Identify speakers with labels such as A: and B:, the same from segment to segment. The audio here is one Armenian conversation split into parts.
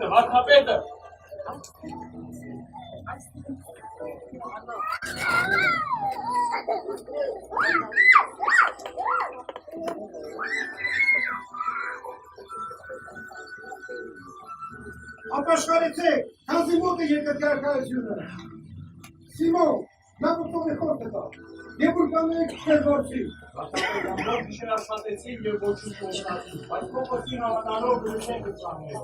A: Վարդապետը։
B: Ապաշխարեցեք, քանզի մոտ է եկել կարգայությունը։ Սիմոն, նա ուտով է խորտ է տա, և որ կանեք չերվորցի։
A: Վարդապետ, ամբող գիշեր աշխատեցին և ոչուց կողնացին, բայց փոքրքի հավանալով գրուշեն կծաններ։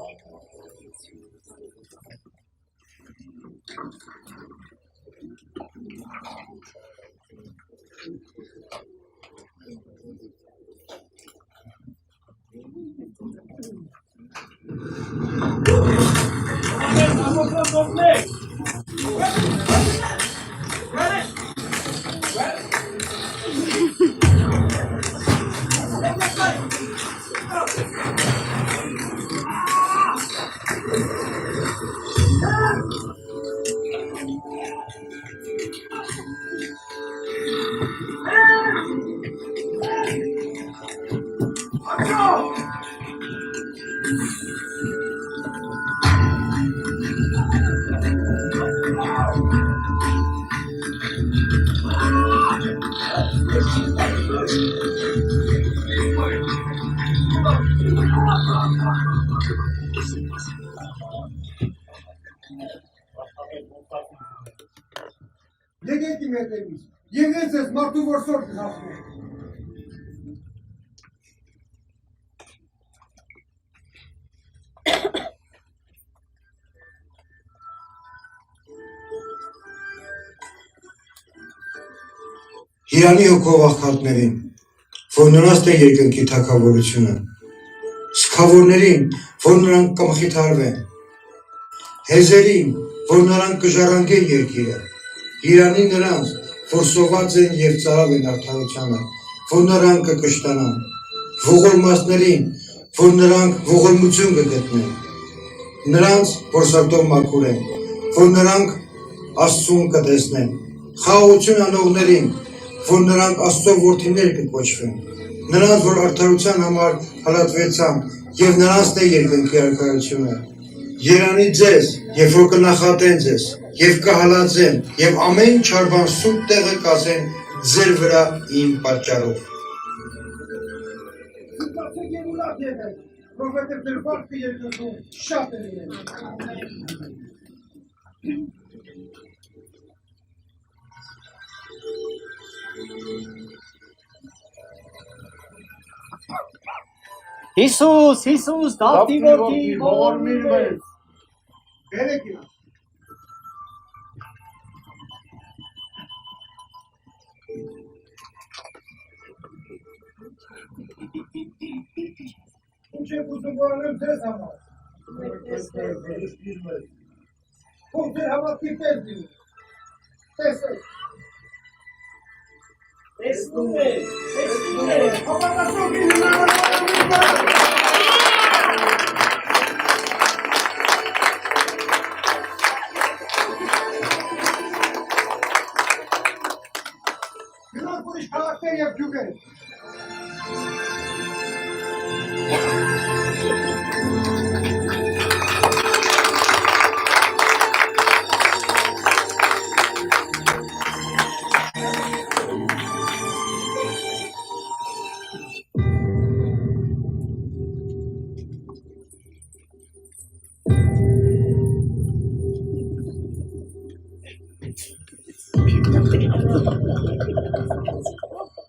B: Եկեք իմ հետևից, և ես ես մարդու որսոր կհասնում։
C: Իրանի հոգով աղքատներին, որ նրանց է երկնքի թագավորությունը, սգավորներին, որ նրանք կմխիթարվեն, հեզերին, որ նրանք կժառանգեն երկիրը, Իրանի նրանց, որ սոված են և ծարավ են արդարությանը, որ նրանք կկշտանան, ողորմածներին, որ նրանք ողորմություն կգտնեն, նրանց, որ սրտով մաքուր են, որ նրանք Աստծուն կտեսնեն, խաղաղություն անողներին, որ նրանք Աստծո որդիներ կկոչվեն, նրանց, որ արդարության համար հալածվեցան, և նրանց է երկնքի առաքարությունը, Երանի ձեզ, և որ կնախատեն ձեզ, և կհալածեն, և ամեն չար բան սուտ տեղը կասեն ձեր վրա իմ պատճառով։
B: Զգացեք և ուրախ եղեք, որովհետև ձեր վարկը երկնքում շատ է լինել։
D: Հիսուս, Հիսուս, դավթի որդի, ողորմիր մեզ։
B: Բերեք իրան։ Ինչ եք ուզում որ անեմ ձեզ համար։ Ով ձեր հավատքի պես լինի։ Տեսեք։
D: Տեսնում եք։
B: Հավատացող լինի հնարավորություններ։ Գնանք ուրիշ քաղաքներ և գյուղեր։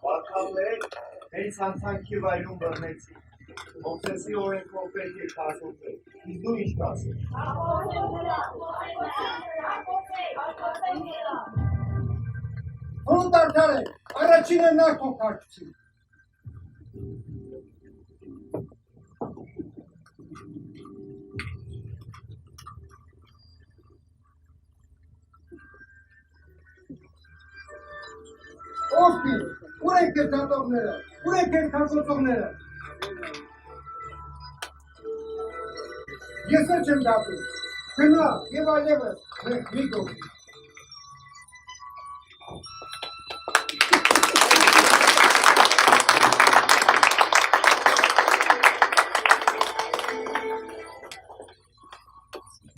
A: Վարդապետ, հենց հանցանքի վայրում բռնեցին, Մովսեսի օրենքով պետք է քաշոտել, իսկ դու ինչ կասես։
B: Ոնց արդար է, առաջինը նա թող քաշվի։ Ով կին, ուր են կեզ դատողները, ուր են կեզ քաշոտողները։ Ես էլ չեմ դատում։ Գնա եւ այլևս մենք մի կողմ։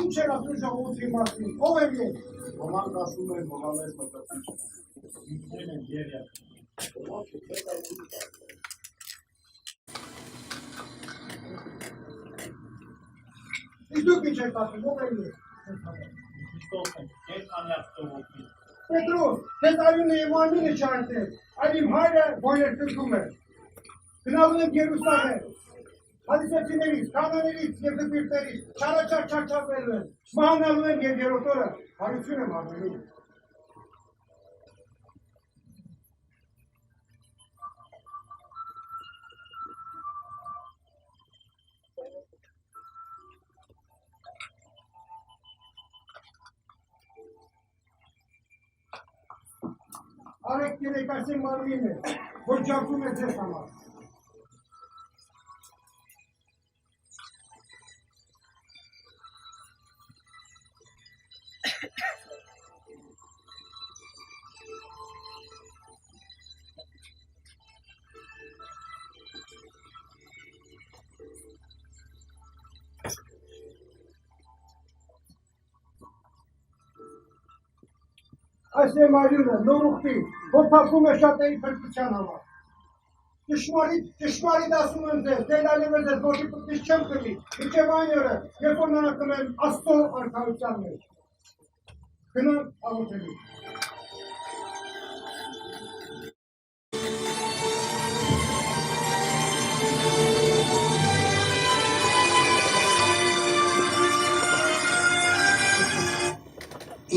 B: Ինչ էր ասում ժողովրդի մասին, ով եմ ես։
A: Ոմանք ասում են Մոհամեդ մտածիչ։
D: Ինքներն են երեք։
B: Իսկ դուք ինչ եք ասում, ով եմ ես։
D: Քրիստոս են, ես անյակտովոքի։
B: Պետրոս, ես արյունը և մարմինը չարդել, այլ իմ հայրը ոյերկրկում է։ Գնալու եմ Երուսաղեմ, հալիսեցիներից, կանաներից և դպիրտերից, չարաչար են, մահանալու եմ և երրորդ օրը հարություն եմ հանելու։ Արեք երեկասի մարմին է, որ ջապում է ձեզ համար։ Այս է մարյունը, նորուխտի, որ թափում է շատերի փրկության համար։ Ճշմարիտ ասում եմ ձեզ, դել այլևս ձեզ ոտի պտից չեմ կրի, մինչև այն օրը, երբ որ նանակում եմ Աստծո արքայության մեջ։ Գնանք աղոթելու։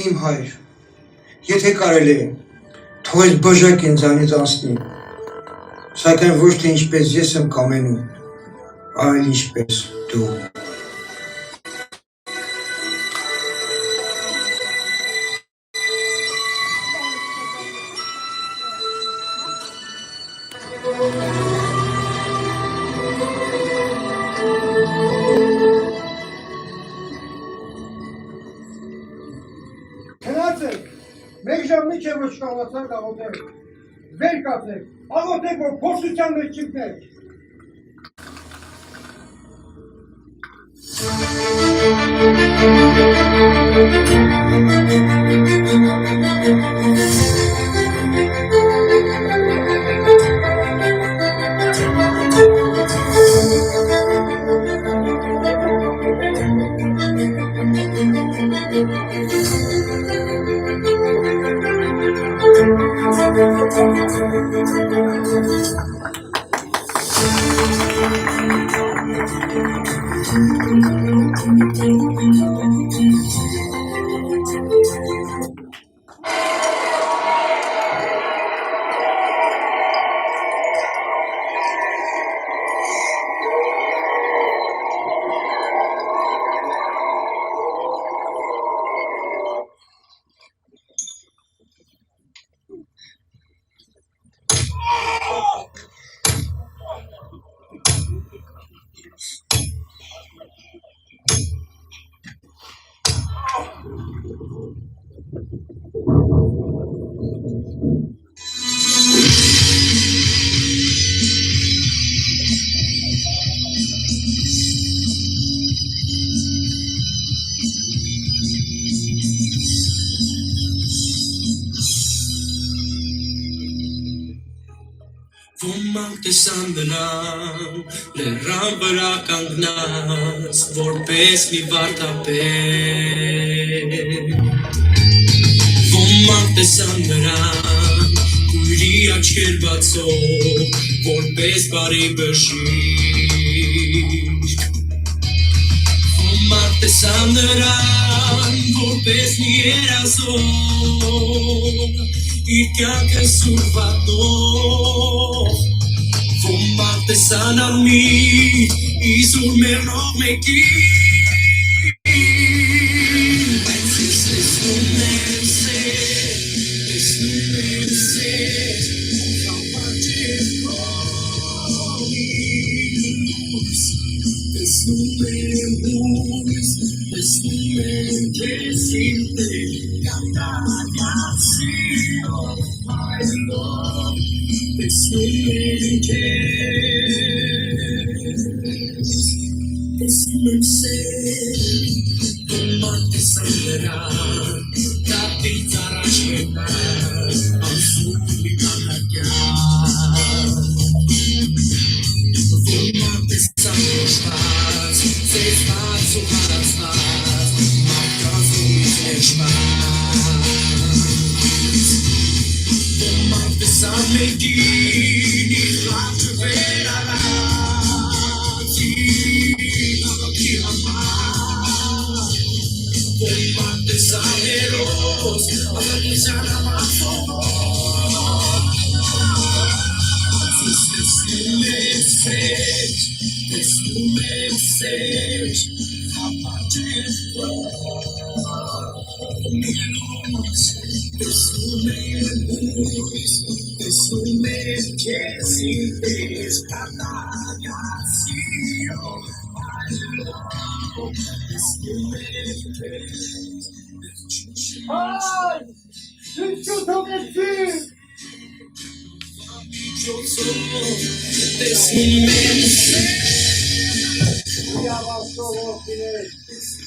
C: Իմ հայր, եթե կարելի է, թող այս բաժակ ինձանից անցնի, սակայն ոչ թե ինչպես ես եմ կամենում, այլ ինչպես դու։
B: Հնացեք, մեկ ժամ միջ է ոչ կաղացանք աղոթել, վեր կացեք, աղոթեք, որ փորձության մեջ չիպնեք։
E: Ոմանք տեսան նրան, լեռան վրա կանգնած, որպես մի վարդապետ։ Ոմանք տեսան նրան, կույրի աչքեր բացող, որպես բարի բժիշկ։ Ոմանք տեսան նրան, որպես մի երազող, իր կյանքը սուրվատող։ Ոմանք տեսան արմիտ, իզուր մեռող մեկին։ Բայց ես տեսնում եմ սեր, անպատիվ քո միրուս, ես
B: Ay! Süt toketsin! Yavaş ol Filiz.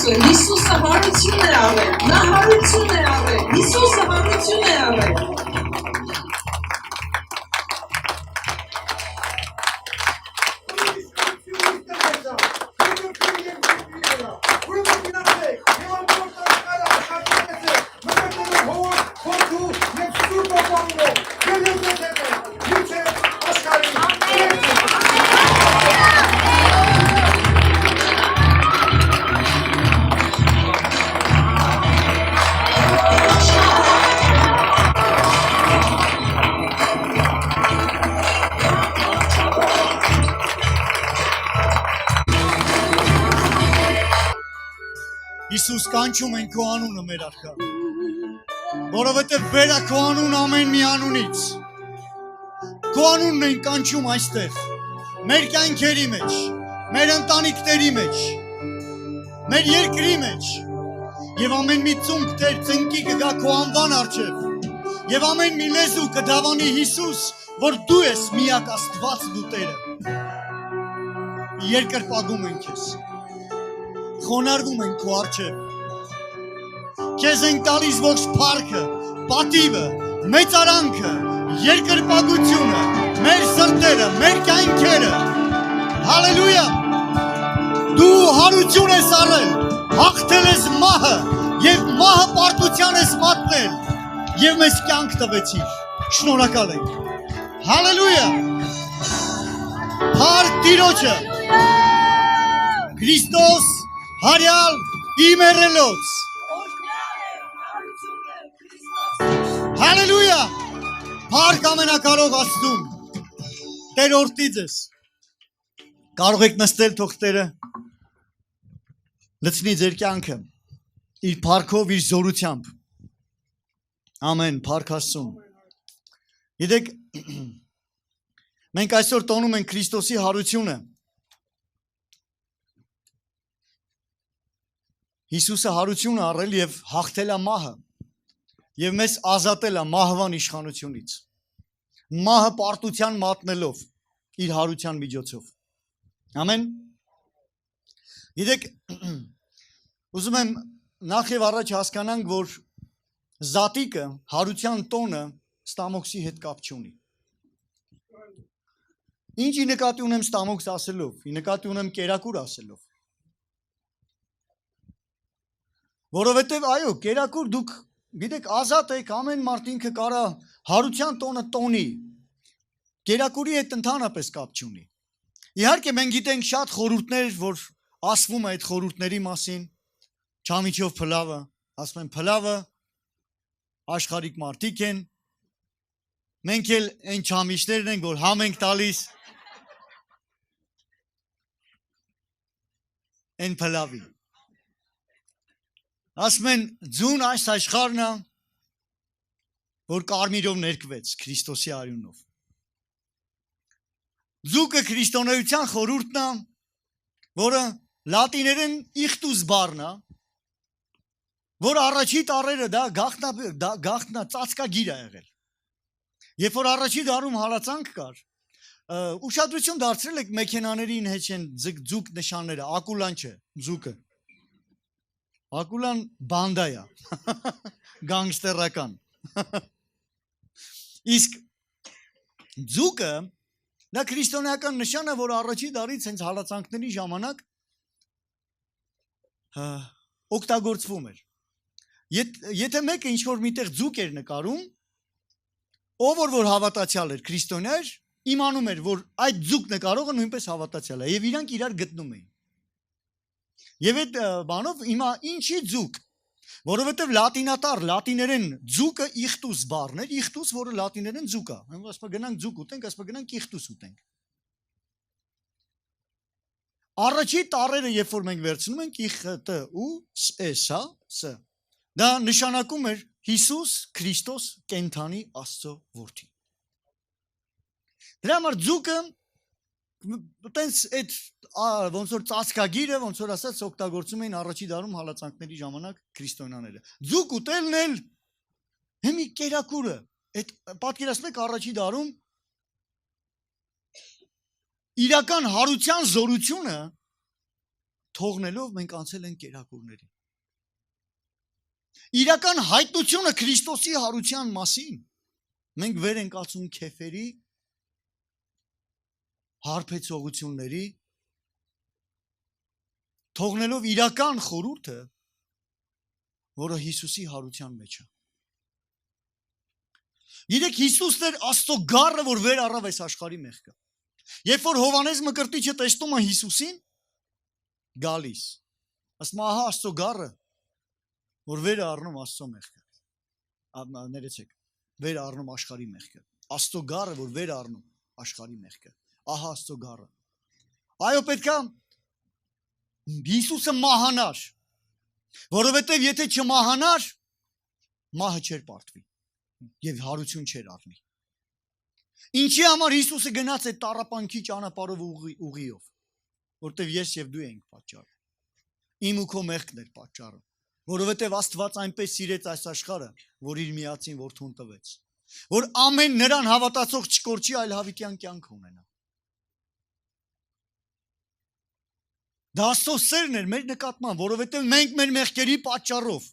F: Հիսուսը հարություն է արել, նա հարություն է արել, Հիսուսը հարություն է արել։
G: Հիսուս կանչում են քո անունը մեր արքա, որովհետև վեր է քո անուն ամեն մի անունից, քո անունն են կանչում այստեղ, մեր կյանքերի մեջ, մեր ընտանիքների մեջ, մեր երկրի մեջ, և ամեն մի ծունկ Տեր ծնկի կգա քո անվան առջև, և ամեն մի լեզու կդավանի Հիսուս, որ դու ես միակ Աստված դու Տերը, երկրպագում են քեզ, խոնարհվում են քո առջև, քեզ են տալիս ողջ փառքը, պատիվը, մեծարանքը, երկրպագությունը, մեր սրտերը, մեր կյանքերը, հալելույա, դու հարություն ես առել, հաղթել ես մահը, և մահը պարտության ես մատնել, և մեզ կյանք տվեցիր, շնորհակալ ենք, հալելույա, փառք Տիրոջը, Քրիստոս հարյալ իմերելոց, հալելույա, փառք ամենակարող Աստծուն, Տեր օրհնի ձեզ, կարող եք նստել թող Տերը լցնի ձեր կյանքը, իր փառքով, իր զորությամբ, ամեն, փառք Աստծուն, գիտեք, մենք այսօր տոնում ենք Քրիստոսի հարությունը, Հիսուսը հարություն է առել և հաղթել է մահը և մեզ ազատել է մահվան իշխանությունից, մահը պարտության մատնելով իր հարության միջոցով, ամեն, գիտեք, ուզում եմ նախ և առաջ հասկանանք, որ զատիկը, հարության տոնը ստամոքսի հետ կապ չունի, ինչի նկատի ունեմ ստամոքս ասելով, նկատի ունեմ կերակուր ասելով, որովհետև այո, կերակուր դուք գիտեք ազատ եք, ամեն մարդ ինքը կարա հարության տոնը տոնի, կերակուրի հետ ընդհանրապես կապ չունի, իհարկե մենք գիտենք շատ խորհուրդներ, որ ասվում է այդ խորհուրդների մասին, չամիջով փլավը, ասում են փլավը, աշխարհիկ մարդիկ են, մենք էլ այն չամիջներն ենք, որ համ ենք տալիս, են փլավի։ Ասում են ձուն այս աշխարհն է, որ կարմիրով ներկվեց Քրիստոսի արյունով։ Ձուկը քրիստոնեության խորհուրդն է, որը լատիներեն իխտուս բառն է, որ առաջի տարերը դա գաղտնա ծածկագիր է եղել։ Երբ որ առաջի դարում հալածանք կար, ուշադրություն դարձրել եք մեքենաներին հետ են ձուկ նշանները, ակուլան չէ, ձուկը։ Ակուլան բանդա է, գանգստերական։ Իսկ ձուկը դա քրիստոնեական նշան է, որ առաջի դարից հենց հալածանքների ժամանակ օգտագործվում էր։ Եթե մեկը ինչ-որ միտեղ ձուկ էր նկարում, ով որ հավատացյալ էր, քրիստոնյա էր, իմանում էր, որ այդ ձուկ նկարողը նույնպես հավատացյալ է, եւ իրանք իրար գտնում էին։ Եվ այդ բանով հիմա ինչի ձուկ, որովհետև լատինատար, լատիներեն ձուկը իխտուս բառն էր, իխտուս, որը լատիներեն ձուկ է։ Ասում գնանք ձուկ ուտենք, ասում գնանք իխտուս ուտենք։ Առաջի տարերը, երբ որ մենք վերցնում ենք իխտ ու սա, ս, դա նշանակում էր Հիսուս Քրիստոս կենթանի Աստծո որդի։ Դրա համար ձուկը տենց այդ ոնց որ ծածկագիրը, ոնց որ ասած օգտագործում էին առաջի դարում հալածանքների ժամանակ քրիստոնյաները։ Ձուկ ուտելն էլ հիմի կերակուրը, այդ պատկերացնում եք առաջի դարում իրական հարության զորությունը թողնելով մենք անցել ենք կերակուրների։ Իրական հայտնությունը Քրիստոսի հարության մասին մենք վեր ենք ածում քեֆերի հարբեցողությունների, թողնելով իրական խորհուրդը, որը Հիսուսի հարության մեջ է։ Գիտեք, Հիսուսն էր Աստծո գառը, որ վեր առավ այս աշխարհի մեղքը։ Երբ որ Հովանես Մկրտիչը տեսնում է Հիսուսին, գալիս, ասում ահա Աստծո գառը, որ վեր առնում Աստծո մեղքը։ Ներեցեք, վեր առնում աշխարհի մեղքը։ Աստծո գառը, որ վեր առնում աշխարհի մեղքը։ Ահա Աստծո գառը։ Այո, պետք է Հիսուսը մահանար, որովհետև եթե չմահանար, մահը չէր պարտվի եւ հարություն չէր առնի։ Ինչի համար Հիսուսը գնաց այդ տառապանքի ճանապարհով ուղիով, որտեղ ես եւ դու ենք պատճառը։ Իմ ու քո մեղքն էր պատճառը, որովհետև Աստված այնպես սիրեց այս աշխարհը, որ իր միածին որդուն տվեց, որ ամեն նրան հավատացող չկորչի, այլ հավիտյան կյանք ունենա։ Դա Աստծո սերն էր մեր նկատմամբ, որովհետև մենք մեր մեղքերի պատճառով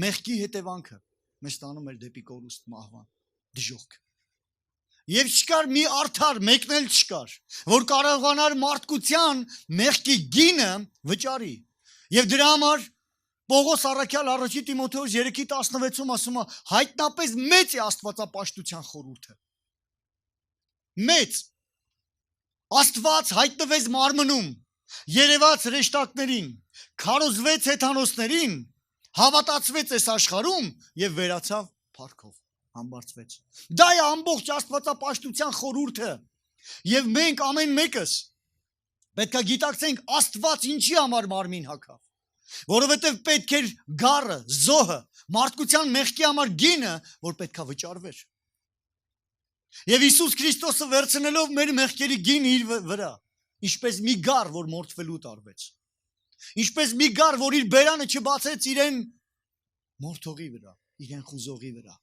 G: մեղքի հետևանքը մեզ տանում էր դեպի կորուստ մահվան, դժոխք։ Եվ չկար մի արդար, մեկն էլ չկար, որ կարողանար մարդկության մեղքի գինը վճարի։ Եվ դրա համար Պողոս առաքյալ առաջի Տիմոթեոս 3:16-ում ասում է, հայտնապես մեծ է աստվածապաշտության խորհուրդը։ Մեծ։ Աստված հայտնվեց մարմնում, երևաց հրեշտակներին, քարոզվեց հեթանոսներին, հավատացվեց այս աշխարհում եւ վերացավ փառքով, համբարձվեց։ Դա է ամբողջ աստվածապաշտության խորհուրդը։ Եվ մենք ամեն մեկս պետք է գիտակցենք Աստված ինչի համար մարմին հագավ, որովհետեւ պետք էր գառը, զոհը, մարդկության մեղքի համար գինը, որ պետք է վճարվեր։ Եվ Հիսուս Քրիստոսը վերցնելով մեր մեղքերի գինը իր վրա, ինչպես մի գառ, որ մորթվելու տարվեց, ինչպես մի գառ, որ իր բերանը չբացեց իրեն մորթողի վրա, իրեն խուզողի վրա։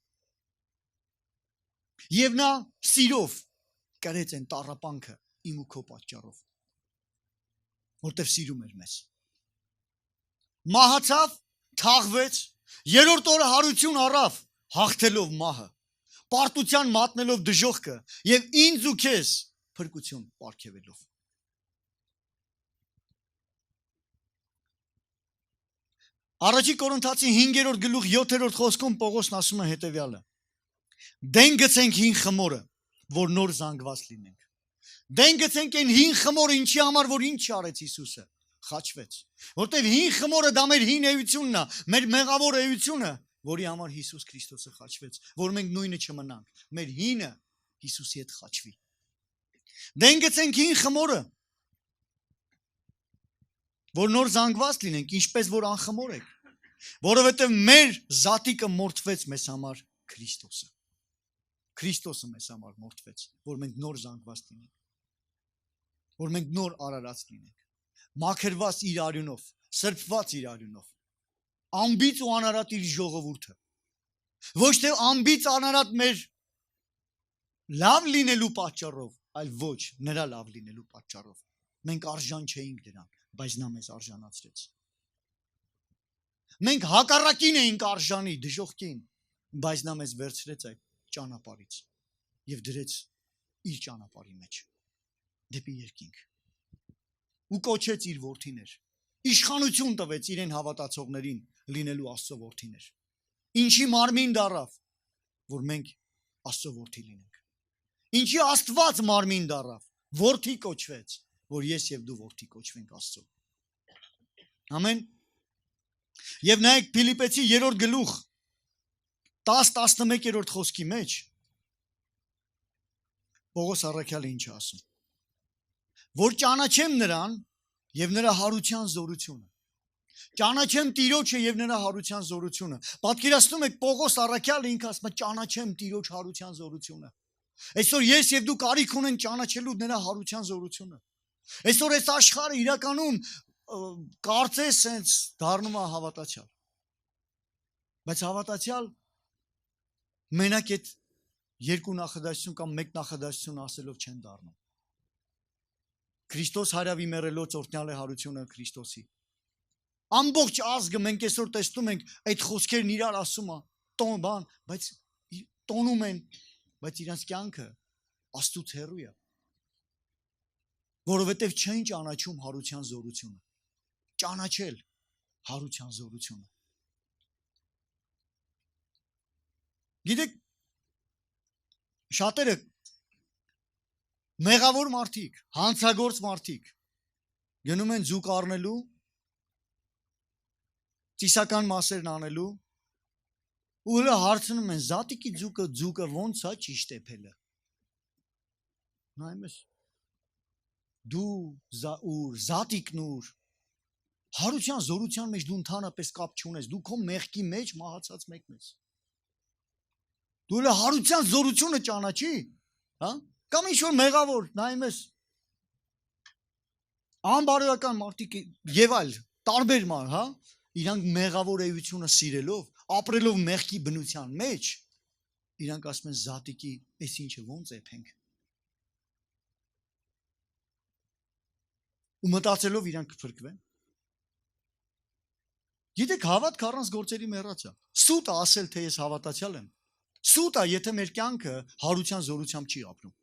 G: Եվ նա սիրով կրեց են տառապանքը իմ ու քո պատճառով, որտեղ սիրում էր մեզ։ Մահացավ, թաղվեց, երրորդ օրը հարություն առավ, հաղթելով մահը, պարտության մատնելով դժոխքը եւ ինձ ու քեզ փրկություն պարգևելով։ Առաջի Կորինթացի 5-րդ գլուխ 7-րդ խոսքում Պողոսն ասում է հետևյալը. Դեն գցենք հին խմորը, որ նոր զանգված լինենք։ Դեն գցենք այն հին խմորը, ինչի համար, որ ինչ արեց Հիսուսը, խաչվեց։ Որտեւ հին խմորը դա մեր հին էությունն է, մեր մեղավոր էությունը, որի համար Հիսուս Քրիստոսը խաչվեց, որ մենք նույնը չմնանք։ Մեր հինը Հիսուսի հետ խաչվի։ Դեն գցենք հին խմորը, որ նոր զանգված լինենք, ինչպես որ անխմոր եք, որովհետև մեր զատիկը մորթվեց մեզ համար Քրիստոսը։ Քրիստոսը մեզ համար մորթվեց, որ մենք նոր զանգված լինենք, որ մենք նոր արարած լինենք, մաքրված իր արյունով, սրբված իր արյունով, անբիծ ու անարատ իր ժողովուրդը, ոչ թե անբիծ անարատ մեր լավ լինելու պատճառով, այլ ոչ նրա լավ լինելու պատճառով։ Մենք արժան չէինք դրան, բայց նա մեզ արժանացրեց։ Մենք հակառակին էինք արժանի, դժոխքին, բայց նա մեզ վերցրեց այդ ճանապարհից եւ դրեց իր ճանապարհի մեջ դեպի երկինք ու կոչեց իր որդիներ, իշխանություն տվեց իրեն հավատացողներին լինելու Աստծո որդիներ, ինչի մարմին դառավ, որ մենք Աստծո որդի լինենք, ինչի Աստված մարմին դառավ, որդի կոչվեց, որ ես եւ դու որդի կոչվենք Աստծո։ Ամեն։ Եվ նայեք Փիլիպեցի 3-րդ գլուխ 10-11-րդ խոսքի մեջ Պողոս առաքյալը ինչ է ասում, որ ճանաչեմ նրան եւ նրա հարության զորությունը, ճանաչեմ Տիրոջը եւ նրա հարության զորությունը։ Պատկերացնում եք Պողոս առաքյալը ինքը ասում է ճանաչեմ Տիրոջ հարության զորությունը։ Այսօր ես եւ դու կարիք ունենք ճանաչելու նրա հարության զորությունը։ Այսօր այս աշխարհը իրականում կարծես sense դառնում է հավատացյալ, բայց հավատացյալ մենակ այդ երկու նախադասություն կամ մեկ նախադասություն ասելով չեն դառնում։ Քրիստոս հարավի մեռելոց օրհնյալ է հարությունը Քրիստոսի։ Ամբողջ ազգը մենք այսօր տեսնում ենք այդ խոսքերն իրար ասում է, բայց տոնում են, բայց իրանց կյանքը Աստծուց հեռու է, որովհետև չեն ճանաչում հարության զորությունը։ Ճանաչել հարության զորությունը։ Գիտեք, շատերը մեղավոր մարդիկ, հանցագործ մարդիկ գնում են ձուկ առնելու, ծիսական մասերն անելու ու հələ հարցնում են զատիկի ձուկը ոնց է ճիշտ էփելը։ Նայում ես դու զատիկն ուր հարության զորության մեջ դու ընդհանրապես կապ չունես, դու քո մեղքի մեջ մահացած մեկն ես։ Դու հələ հարության զորությունը ճանաչի, հա? Կամ ինչ որ մեղավոր, նայում ես անբարոյական մարդիկ եւ այլ տարբեր մար, հա? Իրանք մեղավոր էությունը սիրելով, ապրելով մեղքի բնության մեջ, իրանք ասում են զատիկի, այս ինչը ոնց էփենք։ Ու մտածելով իրանք կփրկվեն։ Գիտեք, հավատք առանց գործերի մեռած է։ Սուտ է ասել, թե ես հավատացյալ եմ։ Սուտ է, եթե մեր կյանքը հարության զորությամբ չի ապրում։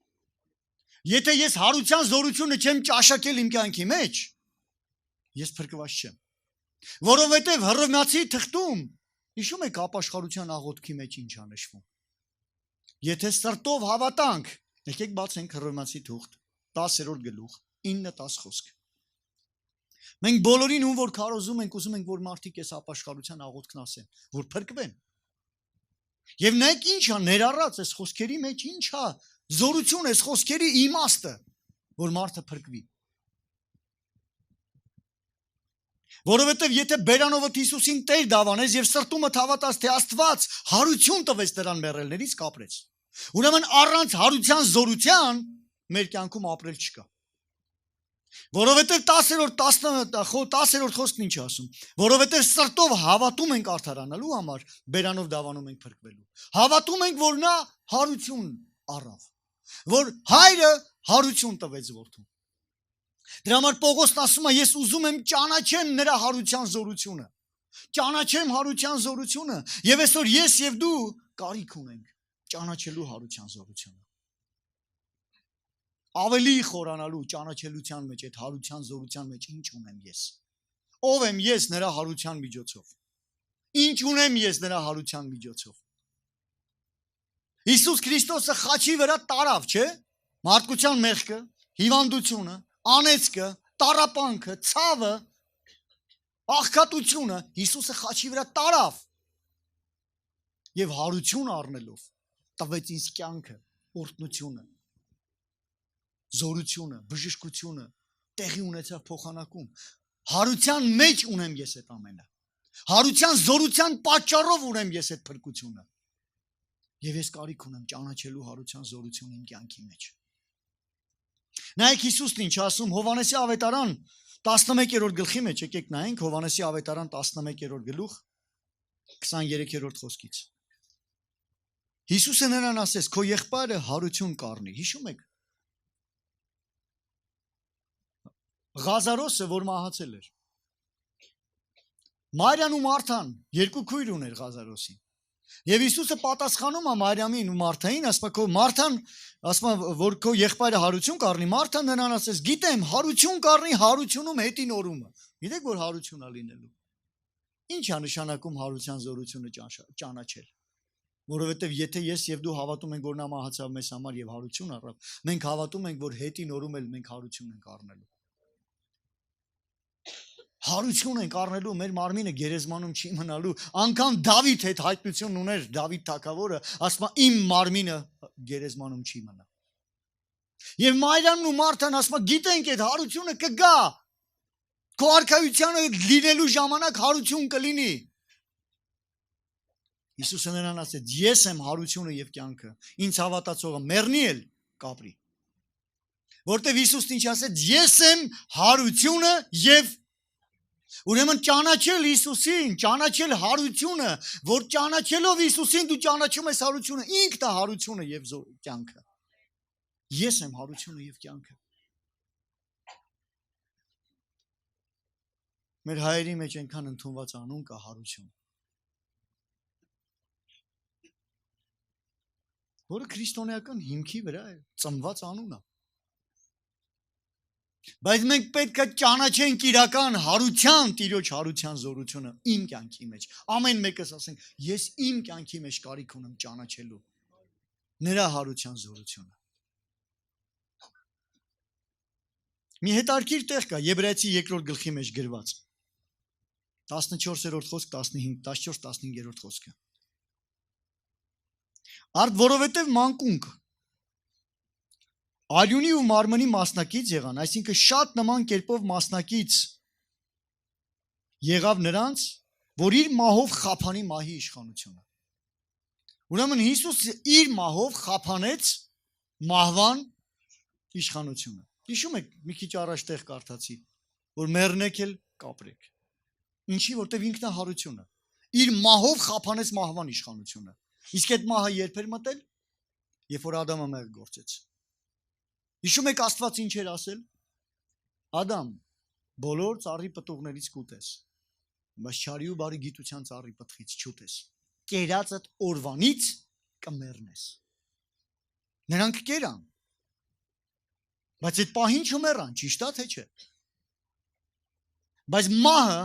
G: Եթե ես հարության զորությունը չեմ ճաշակել իմ կյանքի մեջ, ես փրկված չեմ։ Որովհետև Հռոմեացի թղթում, հիշում եք ապաշխարության աղոթքի մեջ ինչ է նշվում։ Եթե սրտով հավատանք, եկեք բացենք Հռոմեացի թուղթ 10-րդ գլուխ 9-10 խոսք։ Մենք բոլորին ում որ քարոզում ենք, ուզում ենք որ մարդիկ այս ապաշխարության աղոթքն ասեն, որ փրկվեն։ Եվ նայեք ինչ է ներառած այս խոսքերի մեջ, ինչ է զորություն այս խոսքերի իմաստը, որ մարդը փրկվի։ Որովհետև եթե բերանովդ Հիսուսին Տեր դավանես եւ սրտումդ հավատաս, թե Աստված հարություն տվեց նրան մեռելներից, կապրեց։ Ուրեմն առանց հարության զորության մեր կյանքում ապրել չկա։ Որովհետև 10-րդ խոսքն ինչ ասում, որովհետև սրտով հավատում ենք արդարանալու համար, բերանով դավանում ենք փրկվելու։ Հավատում ենք, որ նա հարություն առավ, որ հայրը հարություն տվեց որդուն։ Դրա համար Պողոսն ասում է, ես ուզում եմ ճանաչեմ նրա հարության զորությունը։ Ճանաչեմ հարության զորությունը, եւ այսօր ես եւ դու կարիք ունենք ճանաչելու հարության զորությունը։ Ավելի խորանալու ճանաչելության մեջ, այդ հարության զորության մեջ ինչ ունեմ ես։ Ով եմ ես նրա հարության միջոցով։ Ինչ ունեմ ես նրա հարության միջոցով։ Հիսուս Քրիստոսը խաչի վրա տարավ, չէ՞։ Մարդկության մեղքը, հիվանդությունը, անեծքը, տառապանքը, ցավը, աղքատությունը Հիսուսը խաչի վրա տարավ։ Եվ հարություն առնելով տվեց ինձ կյանքը, օրհնությունը, զորությունը, բժշկությունը տեղի ունեցավ փոխանակում։ Հարության մեջ ունեմ ես այդ ամենը։ Հարության զորության պատճառով ունեմ ես այդ փրկությունը։ Եվ ես կարիք ունեմ ճանաչելու հարության զորությունը իմ կյանքի մեջ։ Նայեք Հիսուսն ինչ ասում Հովհաննեսի ավետարան 11-րդ գլխի մեջ, եկեք նայենք Հովհաննեսի ավետարան 11-րդ գլուխ 23-րդ խոսքից։ Հիսուսը նրան ասեց. «Քո եղբայրը հարություն կառնի»։ Հիշում եք։ Ղազարոսը, որ մահացել էր։ Մարիան ու Մարթան երկու քույր ուներ Ղազարոսին։ Եվ Հիսուսը պատասխանում է Մարիամին ու Մարթային, ասում է քո Մարթան, ասում է որ քո եղբայրը հարություն կառնի, Մարթան նրան ասեց. «Գիտեմ, հարություն կառնի հարությունում հետին օրումը»։ Գիտեք որ հարություն է լինելու։ Ինչ է նշանակում հարության զորությունը ճանաչել։ Որովհետև եթե ես եւ դու հավատում ենք որ նա մահացավ մեզ համար եւ հարություն առավ, մենք հավատում ենք որ հետին օրում էլ մենք հարություն ենք առնելու։ Հարություն ենք առնելու, մեր մարմինը գերեզմանում չի մնալու։ Անկամ Դավիթ հետ հայտնություն ուներ Դավիթ թագավորը, ասում է իմ մարմինը գերեզմանում չի մնա։ Եվ Մարիամն ու Մարթան ասում է գիտենք այդ հարությունը կգա։ Քո արքայությանը լինելու ժամանակ հարություն կլինի։ Հիսուսը նրան ասեց. «Ես եմ հարությունը եւ կյանքը։ Ինձ հավատացողը մեռնի էլ կապրի»։ Որտեւ Հիսուսն ինչ ասեց. «Ես եմ հարությունը եւ Ուրեմն ճանաչել Հիսուսին, ճանաչել հարությունը, որ ճանաչելով Հիսուսին դու ճանաչում ես հարությունը, ինքն է հարությունը եւ կյանքը։ Ես եմ հարությունը եւ կյանքը։ Մեր հայերի մեջ այնքան ընդունված անուն կա հարություն, որը քրիստոնեական հիմքի վրա է ծնված անուն է։ Բայց մենք պետք է ճանաչենք իրական հարության, Տիրոջ հարության զորությունը իմ կյանքի մեջ։ Ամեն մեկս ասենք, ես իմ կյանքի մեջ կարիք ունեմ ճանաչելու նրա հարության զորությունը։ Մի հետարքիր տեղ կա Եբրայեցի 2-րդ գլխի մեջ գրված 14-րդ խոսք 14-15-րդ խոսքը։ Արդ որովհետև մանկունք արյունի ու մարմնի մասնակից եղան, այսինքն շատ նման կերպով մասնակից եղավ նրանց, որ իր մահով խափանի մահի իշխանությունը։ Ուրեմն Հիսուսը իր մահով խափանեց մահվան իշխանությունը։ Հիշում եք, մի քիչ առաջ տեղ կարդացի, որ մեռնեք էլ կապրեք։ Ինչի, որտև ինքն է հարությունը։ Իր մահով խափանեց մահվան իշխանությունը։ Իսկ այդ մահը երբ էր մտել, երբ որ Ադամը մեղք գործեց։ Հիշում եք Աստված ինչ էր ասել։ Ադամ, բոլոր ծառի պտուղներից կուտես, բայց չարի ու բարի գիտության ծառի պտղից չուտես։ Կերածդ օրվանից կմեռնես։ Նրանք կերան, բայց այդ պահին չմեռան, ճիշտ է թե չէ։ Բայց մահը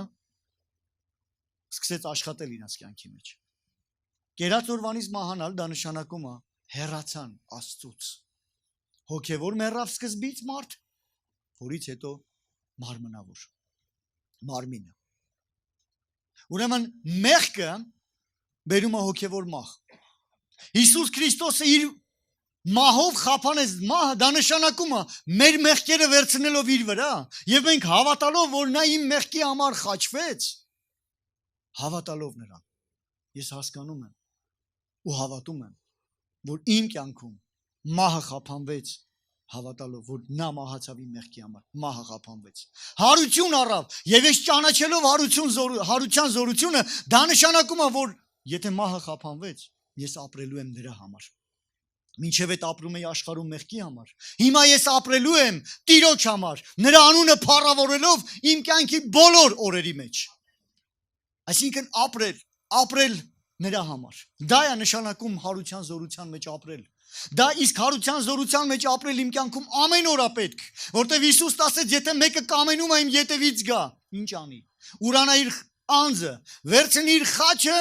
G: սկսեց աշխատել իրենց կյանքի մեջ։ Կերած օրվանից մահանալ դա նշանակում է հեռացան Աստծուց։ Հոգևոր մեռավ սկզբից մարդ, որից հետո մարմնավոր, մարմինը։ Ուրեմն մեղքը բերում է հոգևոր մահ։ Հիսուս Քրիստոսը իր մահով խափանեց մահը, դա նշանակում է մեր մեղքերը վերցնելով իր վրա, եւ մենք հավատալով, որ նա իմ մեղքի համար խաչվեց, հավատալով նրան, ես հասկանում եմ ու հավատում եմ, որ իմ կյանքում մահը խափանվեց, հավատալով, որ նա մահացավ իմ մեղքի համար, մահը խափանվեց։ Հարություն առավ, եւ ես ճանաչելով հարության զորությունը, դա նշանակում է, որ եթե մահը խափանվեց, ես ապրելու եմ նրա համար։ Մինչև այդ ապրում էի աշխարհում մեղքի համար։ Հիմա ես ապրելու եմ Տիրոջ համար, նրա անունը փառավորելով իմ կյանքի բոլոր օրերի մեջ։ Այսինքն ապրել նրա համար։ Դա է նշանակում հարության զորության մեջ ապրել։ Դա իսկ հարության զորության մեջ ապրել իմ կյանքում ամեն օր է պետք, որտեղ Հիսուսն ասեց, եթե մեկը կամենում է իմ ետևից գա, ինչ անի։ Ուրանա իր անձը, վերցնի իր խաչը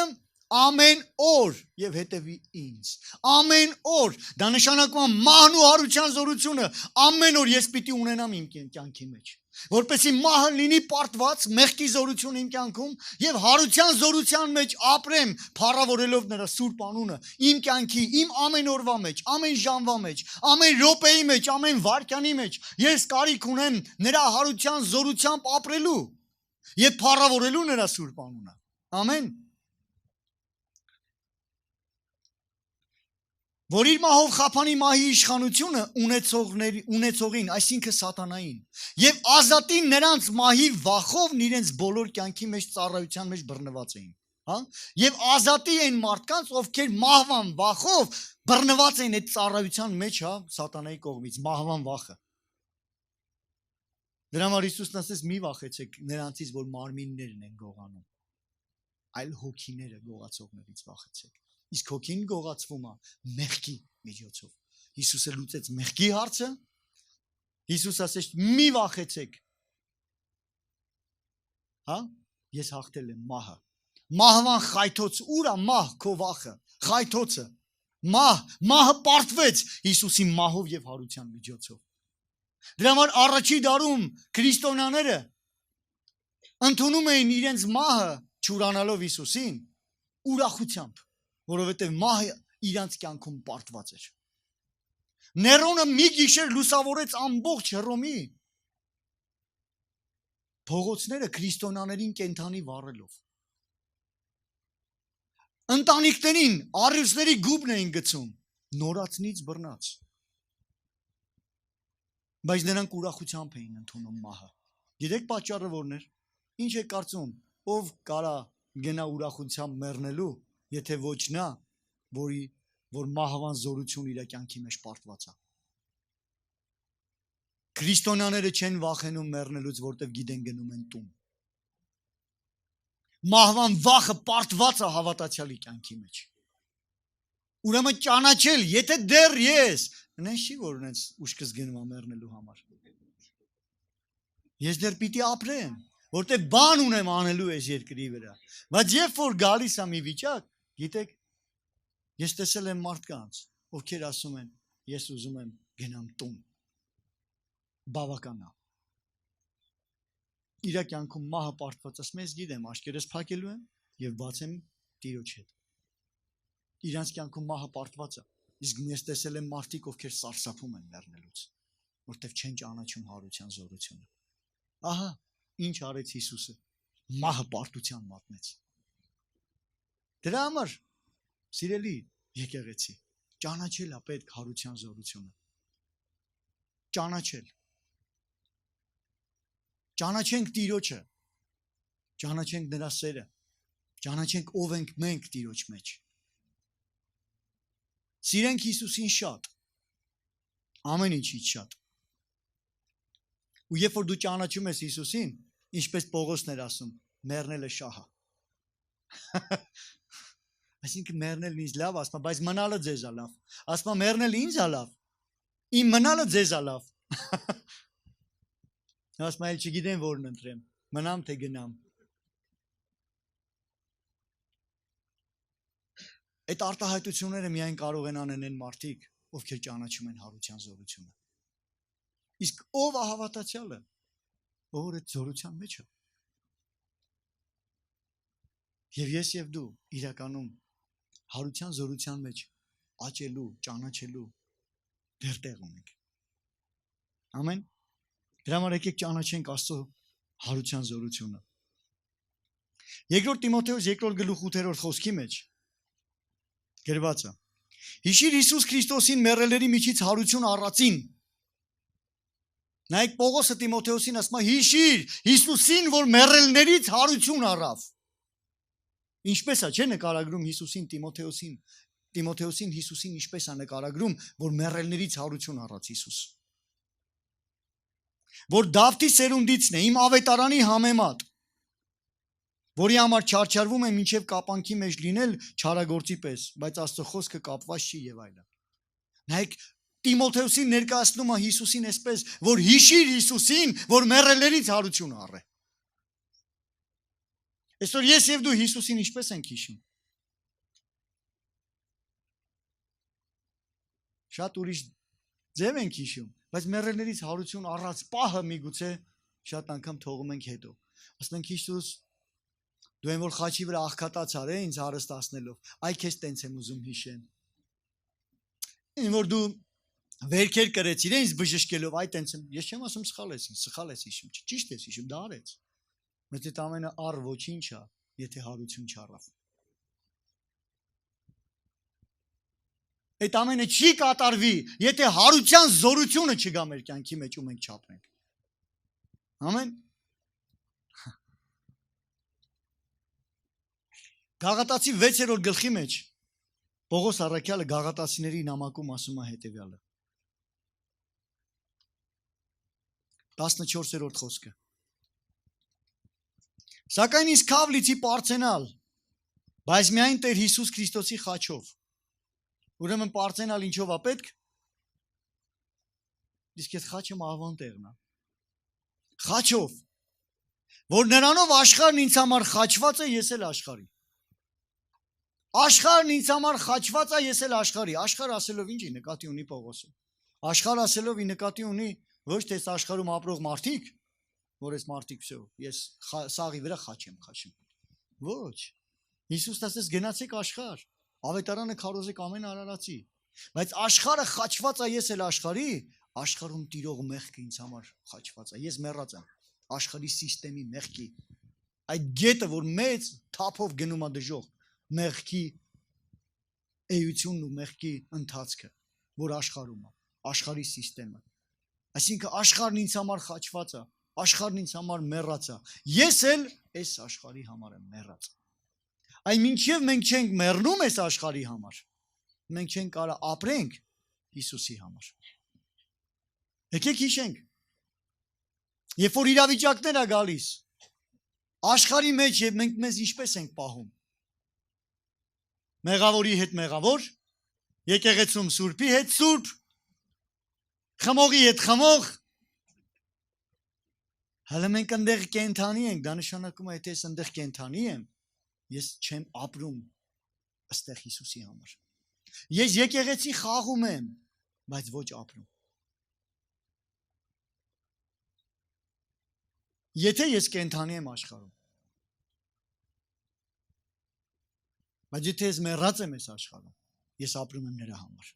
G: ամեն օր եւ հետևի ինձ։ Ամեն օր։ Դա նշանակում է մահն ու հարության զորությունը ամեն օր ես պիտի ունենամ իմ կյանքի մեջ, որպեսզի մահը լինի պարտված մեղքի զորություն իմ կյանքում եւ հարության զորության մեջ ապրեմ, փառավորելով նրա սուրբ անունը իմ կյանքի, իմ ամեն օրվա մեջ, ամեն ժամվա մեջ, ամեն րոպեի մեջ, ամեն վայրկյանի մեջ։ Ես կարիք ունեմ նրա հարության զորությամբ ապրելու, եւ փառավորելու նրա սուրբ անունը։ Ամեն։ Որ իր մահով խափանի մահի իշխանությունը ունեցողին, այսինքն սատանային, եւ ազատին նրանց մահի վախով իրենց բոլոր կյանքի մեջ ծառայության մեջ բռնված էին, հա? Եվ ազատի են մարդկանց, ովքեր մահվան վախով բռնված են այդ ծառայության մեջ, հա, սատանայի կողմից, մահվան վախը։ Դրա համար Հիսուսն ասեց՝ մի վախեցեք նրանցից, որ մարմիններն են գողանում, այլ հոգիները գողացողներից վախեցեք։ Իսկ հոգին գողացվում է մեղքի միջոցով։ Հիսուսը լուծեց մեղքի հարցը։ Հիսուս ասեց՝ մի վախեցեք։ Հա? Ես հաղթել եմ մահը։ Մահվան խայթոց, ուր է մահ քո վախը, խայթոցը։ Մահը պարտվեց Հիսուսի մահով եւ հարության միջոցով։ Դրա համար առաջի դարում քրիստոնյաները ընդունում էին իրենց մահը ճուրանալով Հիսուսին ուրախությամբ, որովհետև մահը իրանց կյանքում պարտված էր։ Ներոնը մի գիշեր լուսավորեց ամբողջ Հռոմի փողոցները քրիստոնյաներին կենդանի վառելով։ Ընտանիքներին առյուծների գուբն էին գցում, նորածնից բռնած։ Բայց նրանք ուրախությամբ էին ընդունում մահը։ Գիտեք պատճառը որն էր։ Ինչ է կարծում, ով կարա գնա ուրախությամբ մեռնելու, եթե ոչ նա, որ մահվան զորություն իր կյանքի մեջ պարտված է։ Քրիստոնյաները չեն վախենում մեռնելուց, որտեղ գիտեն գնում են տուն։ Մահվան վախը պարտված է հավատացյալի կյանքի մեջ։ Ուրեմն ճանաչել, եթե դեռ ես, նենց չի որ նենց ուշքս գնում եմ մեռնելու համար։ Ես դեռ պիտի ապրեմ, որտեղ բան ունեմ անելու այս երկրի վրա։ Բայց երբ որ գալիս է մի վիճակ, գիտեք, ես տեսել եմ մարդկանց, ովքեր ասում են, ես ուզում եմ գնամ տուն։ Բավական է։ Իր կյանքում մահը պարտված, ասում ես գիտեմ, աշկերտս փակելու եմ եւ բացեմ Տիրոջ հետ։ Իրանց կյանքում մահը պարտված է։ Իսկ ես տեսել եմ մարդիկ, ովքեր սարսափում են մեռնելուց, որտեղ չեն ճանաչում հարության զորությունը։ Ահա, ինչ արեց Հիսուսը։ Մահը պարտության մատնեց։ Դրա համար, սիրելի եկեղեցի, ճանաչել է պետք հարության զորությունը։ Ճանաչել։ Ճանաչենք Տիրոջը, ճանաչենք նրա սերը, ճանաչենք ով ենք մենք Տիրոջ մեջ։ Սիրենք Հիսուսին շատ, ամեն ինչից շատ։ Ու երբ որ դու ճանաչում ես Հիսուսին, ինչպես Պողոսն էր ասում, մեռնելը շահ է։ Այսինքն մեռնելն ինձ լավ, ասում, բայց մնալը ձեզ է լավ։ Ասում, մեռնելը ինձ է լավ, իմ մնալը ձեզ է լավ։ Ասում, այլ չգիտեմ որն ընտրեմ, մնամ թե գնամ։ Այդ արտահայտությունները միայն կարող են անել են մարդիկ, ովքեր ճանաչում են հարության զորությունը։ Իսկ ով է հավատացյալը, ով այդ զորության մեջ է։ Եվ ես եւ դու իրականում հարության զորության մեջ աճելու, ճանաչելու դեռ տեղ ունենք։ Ամեն։ Դրա համար եկեք ճանաչենք Աստծո հարության զորությունը։ Երկրորդ Տիմոթեոս 2:8 խոսքի մեջ գրված է. Հիշիր Հիսուս Քրիստոսին մեռելների միջից հարություն առածին։ Նայեք Պողոսը Տիմոթեոսին ասում է. հիշիր Հիսուսին, որ մեռելներից հարություն առավ։ Ինչպես է, չէ՞ նկարագրում Հիսուսին Տիմոթեոսին Հիսուսին ինչպես է նկարագրում, որ մեռելներից հարություն առած Հիսուս։ Որ Դավթի սերունդիցն է, իմ ավետարանի համեմատ, որի համար չարչարվում է մինչև կապանքի մեջ լինել չարագործի պես, բայց Աստծո խոսքը կապված չի եւ այլն։ Նայեք Տիմոթեոսին ներկայացնում է Հիսուսին այսպես, որ հիշիր Հիսուսին, որ մեռելներից հարություն առե։ Այսօր ես եւ դու Հիսուսին ինչպես ենք հիշում։ Շատ ուրիշ ձև ենք հիշում, բայց մեռելներից հարություն առած պահը միգուցե շատ անգամ թողում ենք հետո։ Ասում ենք Հիսուս, դու այն որ խաչի վրա աղքատած արե ինձ հարստացնելով, այ քեզ տենց եմ ուզում հիշեմ։ Այն որ դու վերքեր կրեցիր ինձ բժշկելով, այ տենց եմ, ես չեմ ասում սխալ ես հիշում, ճիշտ ես հիշում, դա արեց։ Բայց այդ ամենը առ ոչինչ է, եթե հարություն չառավ։ Այդ ամենը չի կատարվի, եթե հարության զորությունը չգա մեր կյանքի մեջ ու մենք չապրենք։ Ամեն։ Գաղատացի 6-րդ գլխի մեջ Պողոս առաքյալը գաղատացիների նամակում ասում է հետևյալը։ 14-րդ խոսքը։ Սակայն իսկ քավլիցի պարծենալ, բայց միայն Տեր Հիսուս Քրիստոսի խաչով։ Ուրեմն պարծենալ ինչով է պետք։ Իսկ այդ խաչը մահվան տեղն է։ Խաչով, որ նրանով աշխարհն ինձ համար խաչված է, ես էլ աշխարհի։ Աշխարհն ինձ համար խաչված է, ես էլ աշխարհի։ Աշխարհ ասելով ինչի նկատի ունի Պողոսը։ Աշխարհ ասելով ի նկատի ունի ոչ թե աշխարհում ապրող մարդիկ, որ այս մարդիկ վсё, ես սաղի վրա խաչ եմ խաչում։ Ոչ։ Հիսուսն ասես գնացեք աշխարհ, ավետարանը քարոզեք ամեն արարածի։ Բայց աշխարհը խաչված է, ես էլ աշխարհի, աշխարհում տիրող մեղքը ինձ համար խաչված է։ Ես մեռած եմ աշխարհի համակարգի մեղքի։ Այդ գետը, որ մեծ թափով գնում է դժոխ, մեղքի էությունն ու մեղքի ընթացքը, որ աշխարհում է, աշխարհի համակարգը։ Այսինքն աշխարհն ինձ համար խաչված է, աշխարհն ինձ համար մեռած է։ Ես էլ այս աշխարհի համար եմ մեռած։ Այն մինչև մենք չենք մեռնում այս աշխարհի համար, մենք չենք կարող ապրենք Հիսուսի համար։ Եկեք հիշենք, երբ որ իրավիճակներ է գալիս, աշխարհի մեջ եւ մենք մեզ ինչպես ենք պահում։ Մեղավորի հետ մեղավոր, եկեղեցում սուրբի հետ սուրբ, խմողի հետ խմող։ Հələ մենք այնտեղ կենթանի ենք, դա նշանակում է, եթե ես այնտեղ կենթանի եմ, ես չեմ ապրում ըստեղ Հիսուսի համար։ Ես եկեղեցի խաղում եմ, բայց ոչ ապրում։ Եթե ես կենթանի եմ աշխարհում, բայց եթե ես մեռած եմ այս աշխարհում, ես ապրում եմ նրա համար։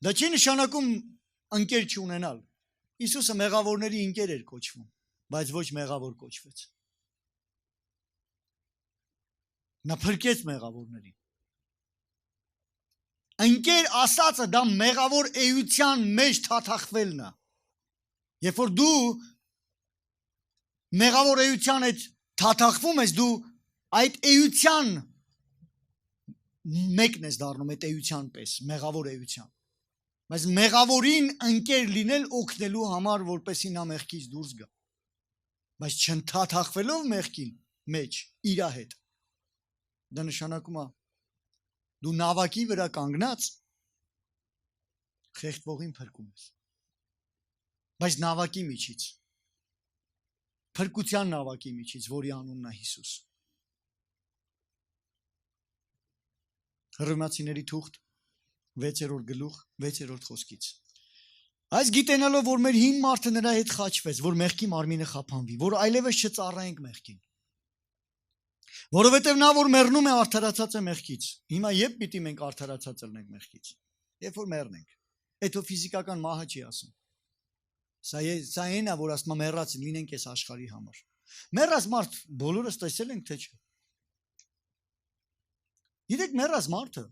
G: Դա չի նշանակում ընկեր չունենալ։ Հիսուսը մեղավորների ընկեր էր կոչվում, բայց ոչ մեղավոր կոչվեց։ Նա փրկեց մեղավորներին։ Ընկեր ասածը դա մեղավոր էության մեջ թաթախվելն է։ Երբ որ դու մեղավոր էության հետ թաթախվում ես, դու այդ էության մեկն ես դառնում, այդ էության պես, մեղավոր էության։ Բայց մեղավորին ընկեր լինել օգնելու համար, որպեսզի նա մեղքից դուրս գա։ Բայց չընթաթախվելով մեղքին մեջ իր հետ։ Դա նշանակում է դու նավակի վրա կանգնած խեղդվողին փրկում ես։ Բայց նավակի միջից, փրկության նավակի միջից, որի անունն է Հիսուս։ Հռոմեացիների թուղթ 6-րդ գլուխ 6-րդ խոսքից։ Այս գիտենալով, որ մեր հին մարդը նրա հետ խաչվեց, որ մեղքի մարմինը խափանվի, որ այլևս չծառայենք մեղքին։ Որովհետև նա, որ մեռնում է, արդարացած է մեղքից։ Հիմա երբ պիտի մենք արդարացած լինենք մեղքից։ Երբ որ մեռնենք։ Այդ ֆիզիկական մահը չի ասում։ Սա այն է, որ ասում մեռած լինենք այս աշխարհի համար։ Մեռած մարդ բոլորս տեսել ենք, թե չէ։ Գիտեք, մեռած մարդը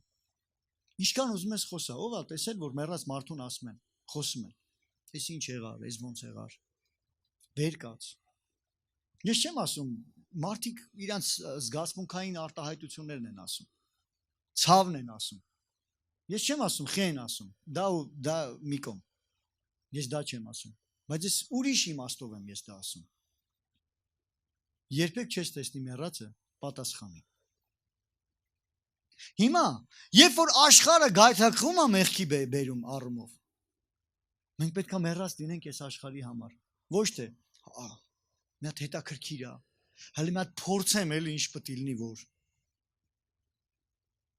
G: ինչքան ուզում ես խոսա, ով է տեսել, որ մեռած մարդուն ասում են, խոսում են։ Էս ինչ եղավ, էս ոնց եղավ։ Վեր կաց։ Ես չեմ ասում, մարդիկ իրանց զգացմունքային արտահայտություններն են ասում։ Ցավն են ասում։ Ես չեմ ասում, խի են ասում։ Դա մի կողմ։ Ես դա չեմ ասում, բայց ես ուրիշ իմաստով եմ ես դա ասում։ Երբեք չես տեսնի մեռածը պատասխանի։ Հիմա, երբ որ աշխարհը գայթակղում է մեղքի բերում առումով, մենք պետք է մեռած լինենք այս աշխարհի համար։ Ոչ թե, մի հատ հետաքրքիր է, հələ մի հատ փորձեմ էլի ինչ պետք է լինի որ։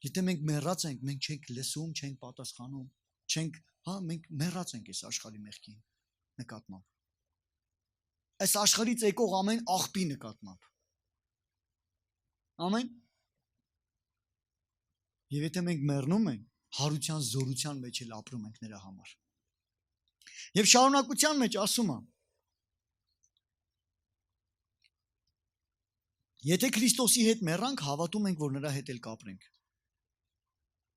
G: Եթե մենք մեռած ենք, մենք չենք լսում, չենք պատասխանում, չենք, մենք մեռած ենք այս աշխարհի մեղքի նկատմամբ։ Այս աշխարհից եկող ամեն աղբի նկատմամբ։ Ամեն։ Եվ եթե մենք մեռնում ենք, հարության զորության մեջ էլ ապրում ենք նրա համար։ Եվ շարունակության մեջ ասում է. Եթե Քրիստոսի հետ մեռանք, հավատում ենք, որ նրա հետ էլ կապրենք։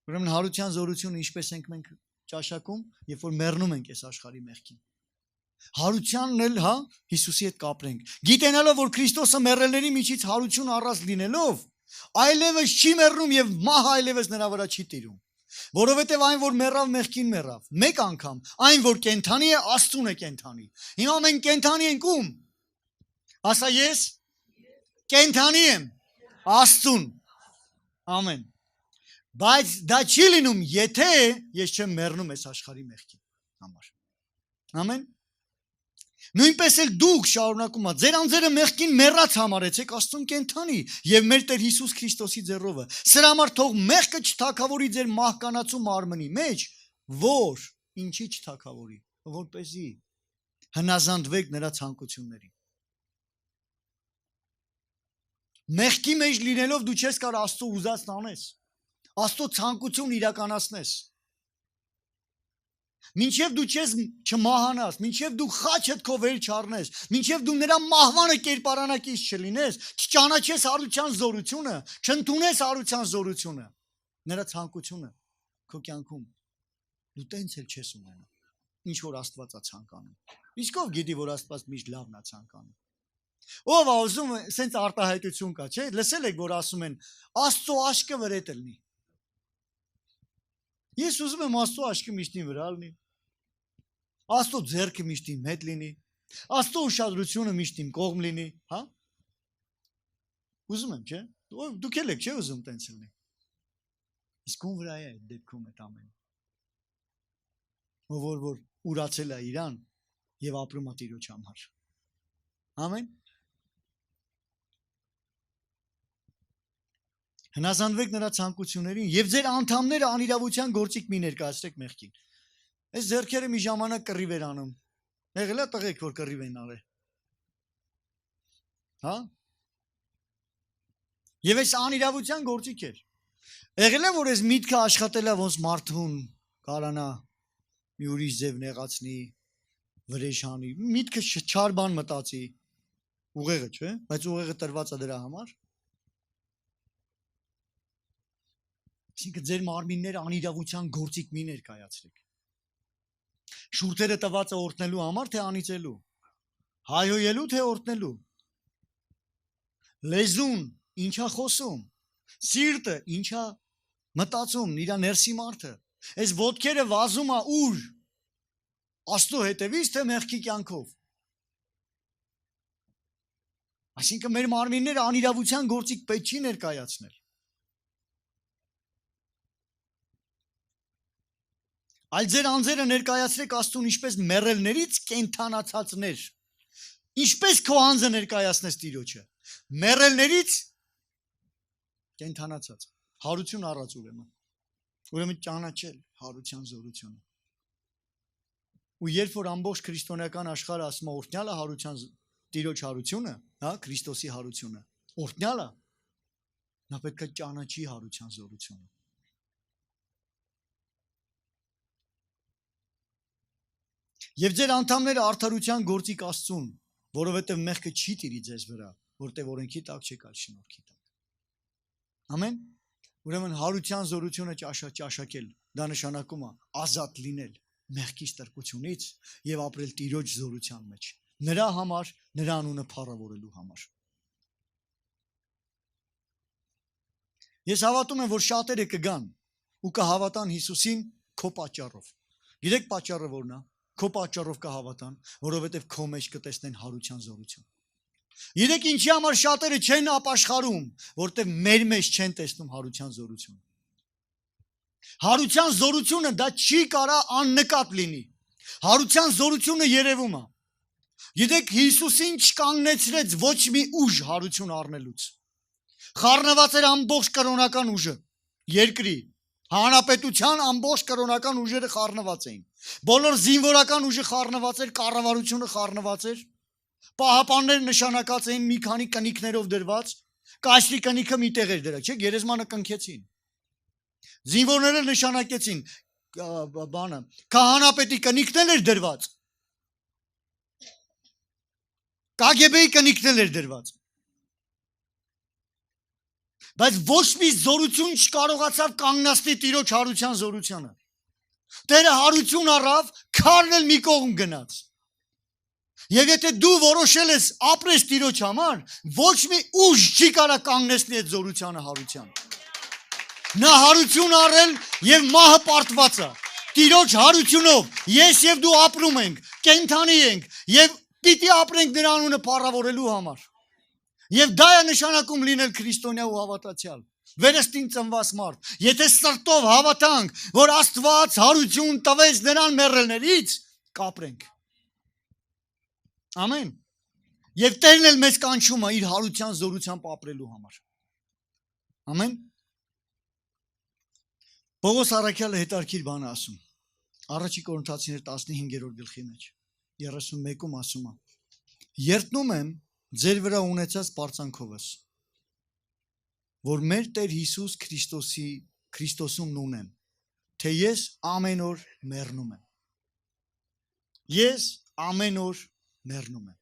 G: Ուրեմն հարության զորությունը ինչպես ենք մենք ճաշակում, երբ որ մեռնում ենք այս աշխարհի մեղքին։ Հարությանն էլ, հա, Հիսուսի հետ կապրենք։ Գիտենալով, որ Քրիստոսը մեռելների միջից հարություն առած լինելով, այլևս չի մեռնում եւ մահ այլևս նրա վրա չի տիրում։ Որովհետեւ այն, որ մեռավ, մեղքին մեռավ։ Մեկ անգամ, այն, որ կենթանի է, Աստծուն է կենթանի։ Հիմա մենք կենթանի ենք ում։ Ասա ես կենթանի եմ Աստծուն։ Ամեն։ Բայց դա չի լինում, եթե ես չեմ մեռնում այս աշխարհի մեղքի համար։ Ամեն։ Նույնպես էլ դուք շարունակում ա ձեր անձերը մեղքին մեռած համարեցեք Աստծուն կենթանի եւ մեր Տեր Հիսուս Քրիստոսի ձեռովը։ Սրա համար թող մեղքը չթակավորի ձեր մահկանացու մարմնի մեջ, որ ինչի չթակավորի, որպեսզի հնազանդվեք նրա ցանկություններին։ Մեղքի մեջ լինելով դու չես կարող Աստծո ուզածն անես։ Աստծո ցանկություն իրականացնես։ Մինչև դու չմահանաս, մինչև դու խաչդ քո վեր չառնես, մինչև դու նրա մահվանը կերպարանակից չլինես, չճանաչես հարության զորությունը, չընդունես հարության զորությունը, նրա ցանկությունը քո կյանքում դու տենց էլ չես ունենա։ Ինչ որ Աստված է ցանկանում։ Իսկ ով գիտի, որ Աստված միշտ լավն է ցանկանում։ Ով է ուզում սենց արտահայտություն կա, չէ՞։ Լսել եք, որ ասում են Աստծո աշկը վրետ լինի։ Ես ուզում եմ Աստծո աշկը միշտ իմ վրա լինի։ Աստծո ձեռքը միշտ իմ հետ լինի։ Աստծո ուշադրությունը միշտ իմ կողմ լինի, հա։ Ուզում եմ, չէ՞։ Դուք եք, չէ՞ ուզում տենց լինի։ Իսկ ում վրա է այդ դեպքում այդ ամենը։ Որ ուրացել է իրան եւ ապրում է Տիրոջ համար։ Ամեն։ Հնազանդվեք նրա ցանկություններին եւ ձեր անդամները անիրավության գործիք մի ներկայացրեք մեղքին։ Այս ձեռքերը մի ժամանակ կռիվ էր անում։ Եղել է տղեկ, որ կռիվ են արել։ Հա։ Եվ այս անիրավության գործիք էր։ Եղել է, որ այս միտքը աշխատել է ոնց մարդուն կարանա մի ուրիշ ձև նեղացնի, վրեժ անի։ Միտքը չար բան մտածի։ Ուղեղը, չէ՞, բայց ուղեղը տրված է դրա համար։ Այսինքն ձեր մարմինները անիրավության գործիք մի ներկայացրեք։ Շուրթերը տված է օրտնելու համար, թե անիծելու։ Հայհոյելու, թե օրտնելու։ Լեզուն ինչա խոսում, սիրտը ինչա մտածում, իր ներսի մարդը։ Այս ոտքերը վազում է ուր։ Աստծո հետևից, թե մեղքի կյանքով։ Այսինքն մեր մարմինները անիրավության գործիք պետք չի ներկայացնել։ Այլ ձեր անձերը ներկայացրեք Աստծուն ինչպես մեռելներից կենթանացածներ։ Ինչպես քո անձը ներկայացնես Տիրոջը։ Մեռելներից կենթանացած։ Հարություն առած ուրեմն։ Ուրեմն ճանաչել հարության զորությունը։ Ու երբ որ ամբողջ քրիստոնեական աշխարհը ասում է օրհնյալ է հարության Տիրոջ հարությունը, հա, Քրիստոսի հարությունը, օրհնյալ է, նա պետք է ճանաչի հարության զորությունը։ Եվ ձեր անդամները արդարության գործիք Աստծուն, որովհետև մեղքը չի տիրի ձեզ վրա, որտեղ օրենքի տակ չեք, այլ շնորհքի տակ։ Ամեն։ Ուրեմն հարության զորությունը ճաշակել, դա նշանակում է ազատ լինել մեղքի ստրկությունից եւ ապրել Տիրոջ զորության մեջ։ Նրա համար, նրա անունը փառավորելու համար։ Ես հավատում եմ, որ շատերը կգան ու կհավատան Հիսուսին քո պատճառով։ Գիտեք պատճառը որն է։ Քո պատճառով կհավատան, որովհետև քո մեջ կտեսնեն հարության զորություն։ Գիտեք ինչի համար շատերը չեն ապաշխարում, որտեղ մեր մեջ չեն տեսնում հարության զորություն։ Հարության զորությունը դա չի կարա աննկատ լինի։ Հարության զորությունը երևում է։ Գիտեք Հիսուսին չկանգնեցրեց ոչ մի ուժ հարություն առնելուց։ Խառնված էր ամբողջ կրոնական ուժը, երկրի հանրապետության ամբողջ կրոնական ուժերը խառնված էին։ Բոլոր զինվորական ուժը խառնված էր, կառավարությունը խառնված էր։ Պահապանները նշանակած էին մի քանի կնիքներով դրված, կաշրի կնիքը մի տեղ էր դրած, չէ՞, գերեզմանը կնքեցին։ Զինվորները նշանակեցին, բանը, քահանապետի կնիքն էր դրված։ KGB-ի կնիքն էր դրված։ Բայց ոչ մի զորություն չկարողացավ կանգնացնել Տիրոջ հարության զորությանը։ Տերը հարություն առավ, քարն էլ մի կողմ գնաց։ Եվ եթե դու որոշել ես ապրես Տիրոջ համար, ոչ մի ուժ չի կարա կանգնեցնել այդ զորությանը հարության։ Նա հարություն առել եւ մահը պարտված է։ Տիրոջ հարությունով ես եւ դու ապրում ենք, կենթանի ենք եւ պիտի ապրենք նրա անունը փառավորելու համար։ Եվ դա է նշանակում լինել քրիստոնյա ու հավատացյալ։ Վերստին ծնված մարդ։ Եթե սրտով հավատանք, որ Աստված հարություն տվեց նրան մեռելներից, կապրենք։ Ամեն։ Եվ Տերն էլ մեզ կանչում է իր հարության զորությամբ ապրելու համար։ Ամեն։ Պողոս առաքյալը հետարքիր բան ասում։ Առաջի Կորինթացիներ 15-րդ գլխի մեջ 31-ում ասում է. Երդնում եմ ձեր վրա ունեցած պարծանքովս, որ մեր Տեր Հիսուս Քրիստոսում ունեմ, թե ես ամեն օր մեռնում եմ։ Ես ամեն օր մեռնում եմ։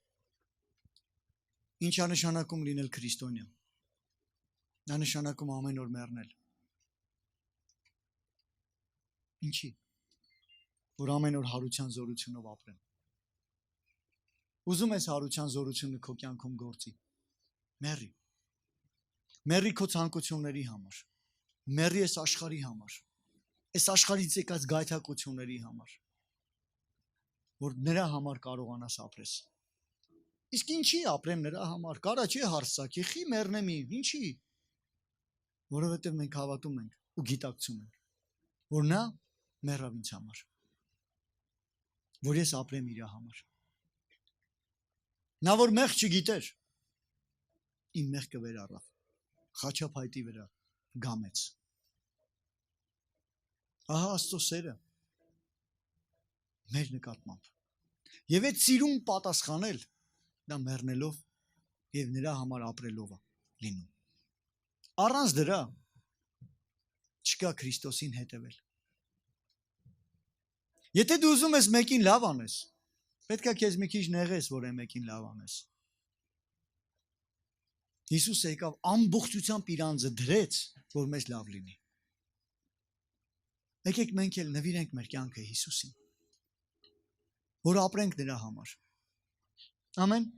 G: Ինչ է նշանակում լինել քրիստոնյա։ Դա նշանակում ամեն օր մեռնել։ Ինչի՞։ Որ ամեն օր հարության զորությունով ապրեմ։ Ուզում ես հարության զորությունը քո կյանքում գործի։ Մեռի։ Մեռի քո ցանկությունների համար։ Մեռի այս աշխարհի համար։ Այս աշխարհից եկած գայթակղությունների համար։ Որ նրա համար կարողանաս ապրես։ Իսկ ինչի ապրեմ նրա համար։ Կարա չի հարցակի, խի մեռնեմի, ինչի։ Որովհետև մենք հավատում ենք ու գիտակցում ենք, որ նա մեռավ ինձ համար, որ ես ապրեմ իր համար։ Նա որ մեղ չգիտեր, իմ մեղքը վեր առավ, խաչափայտի վրա գամեց։ Ահա Աստծո սերը մեր նկատմամբ։ Եվ այդ սիրուն պատասխանել դա մեռնելով եւ նրա համար ապրելով է լինում։ Առանց դրա չկա Քրիստոսին հետևել։ Եթե դու ուզում ես մեկին լավ անես, պետք է քեզ մի քիչ նեղես, որ այն մեկին լավ անես։ Հիսուսը եկավ ամբողջությամբ իր անձը դրեց, որ մեզ լավ լինի։ Եկեք մենք էլ նվիրենք մեր կյանքը Հիսուսին, որ ապրենք նրա համար։ Ամեն։